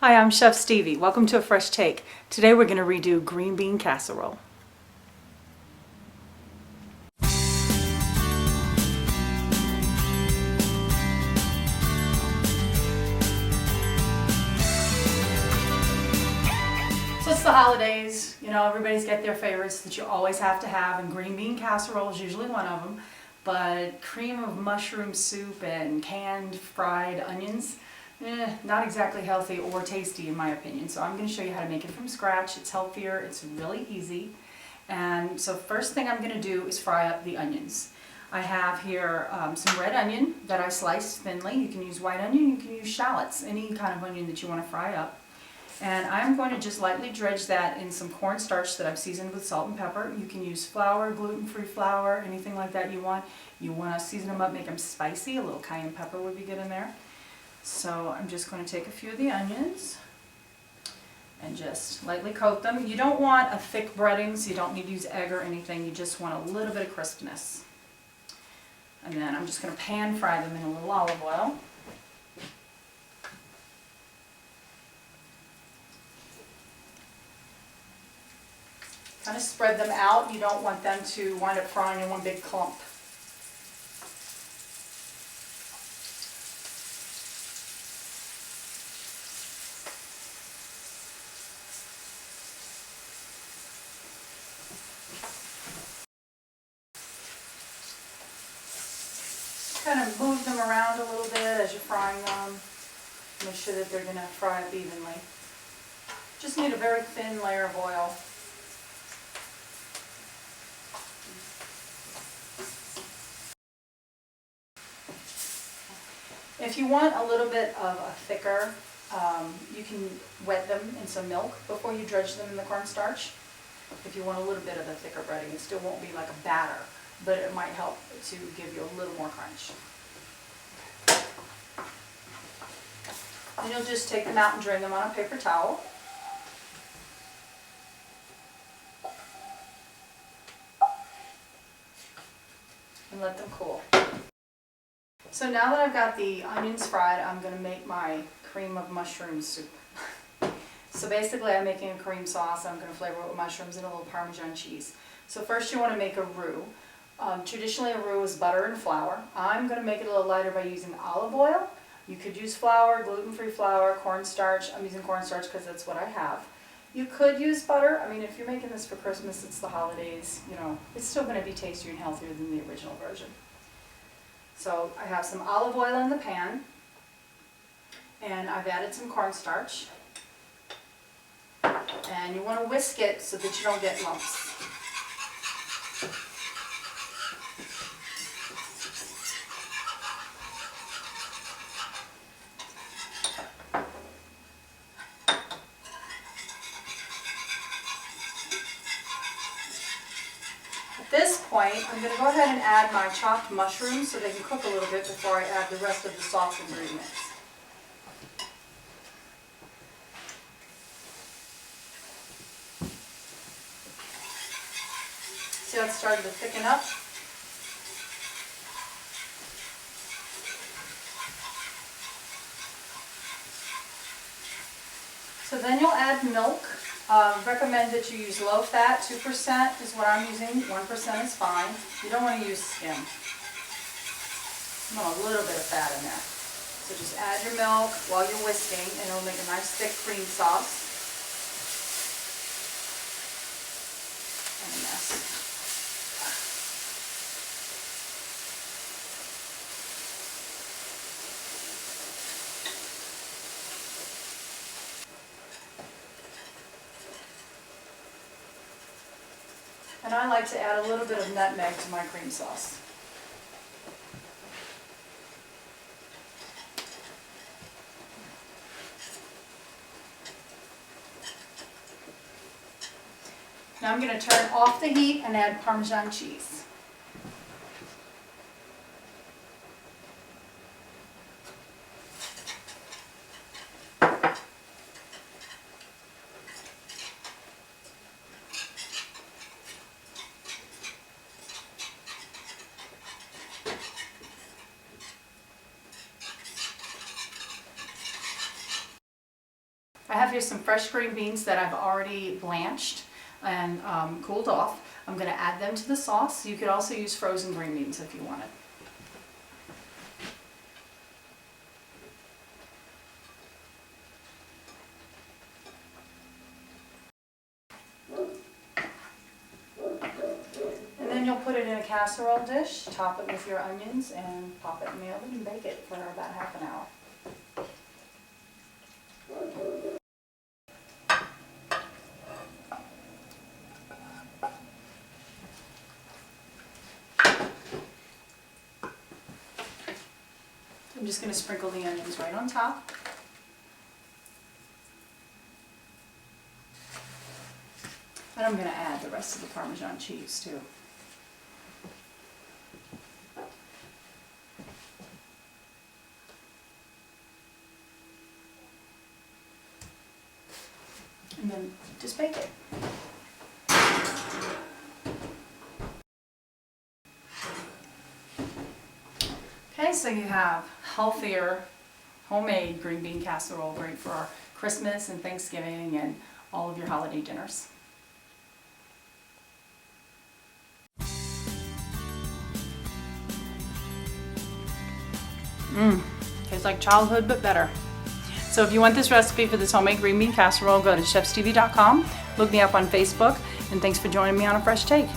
Hi, I'm Chef Stevie. Welcome to A Fresh Take. Today we're going to redo green bean casserole. So it's the holidays, everybody's got their favorites that you always have to have, and green bean casserole is usually one of them. But cream of mushroom soup and canned fried onions, not exactly healthy or tasty in my opinion. So I'm going to show you how to make it from scratch. It's healthier, it's really easy. And so first thing I'm going to do is fry up the onions. I have here some red onion that I sliced thinly. You can use white onion, you can use shallots, any kind of onion that you want to fry up. And I'm going to just lightly dredge that in some cornstarch that I've seasoned with salt and pepper. You can use flour, gluten-free flour, anything like that you want. You want to season them up, make them spicy. A little cayenne pepper would be good in there. So I'm just going to take a few of the onions and just lightly coat them. You don't want a thick breading, so you don't need to use egg or anything. You just want a little bit of crispness. And then I'm just going to pan fry them in a little olive oil. Kind of spread them out. You don't want them to wind up frying in one big clump. Kind of move them around a little bit as you're frying them. Make sure that they're going to fry up evenly. Just need a very thin layer of oil. If you want a little bit of a thicker, you can wet them in some milk before you dredge them in the cornstarch. If you want a little bit of a thicker breading, it still won't be like a batter, but it might help to give you a little more crunch. And you'll just take them out and drain them on a paper towel. And let them cool. So now that I've got the onions fried, I'm going to make my cream of mushroom soup. So basically I'm making a cream sauce. I'm going to flavor it with mushrooms and a little Parmesan cheese. So first you want to make a roux. Traditionally a roux is butter and flour. I'm going to make it a little lighter by using olive oil. You could use flour, gluten-free flour, cornstarch. I'm using cornstarch because that's what I have. You could use butter. I mean, if you're making this for Christmas, it's the holidays, it's still going to be tastier and healthier than the original version. So I have some olive oil in the pan, and I've added some cornstarch. And you want to whisk it so that you don't get lumps. At this point, I'm going to go ahead and add my chopped mushrooms so they can cook a little bit before I add the rest of the sauce ingredients. See how it's starting to thicken up? So then you'll add milk. Recommend that you use low fat, 2% is what I'm using, 1% is fine. You don't want to use skim. You want a little bit of fat in there. So just add your milk while you're whisking and it'll make a nice thick cream sauce. And a mess. And I like to add a little bit of nutmeg to my cream sauce. Now I'm going to turn off the heat and add Parmesan cheese. here some fresh green beans that I've already blanched and cooled off. I'm going to add them to the sauce. You could also use frozen green beans if you wanted. And then you'll put it in a casserole dish, top it with your onions, and pop it in the oven and bake it for about half an hour. I'm just going to sprinkle the onions right on top. And I'm going to add the rest of the Parmesan cheese too. And then just bake it. Okay, so you have healthier, homemade green bean casserole, great for our Christmas and Thanksgiving and all of your holiday dinners. Tastes like childhood, but better. So if you want this recipe for this homemade green bean casserole, go to chefstevie.com, look me up on Facebook, and thanks for joining me on A Fresh Take.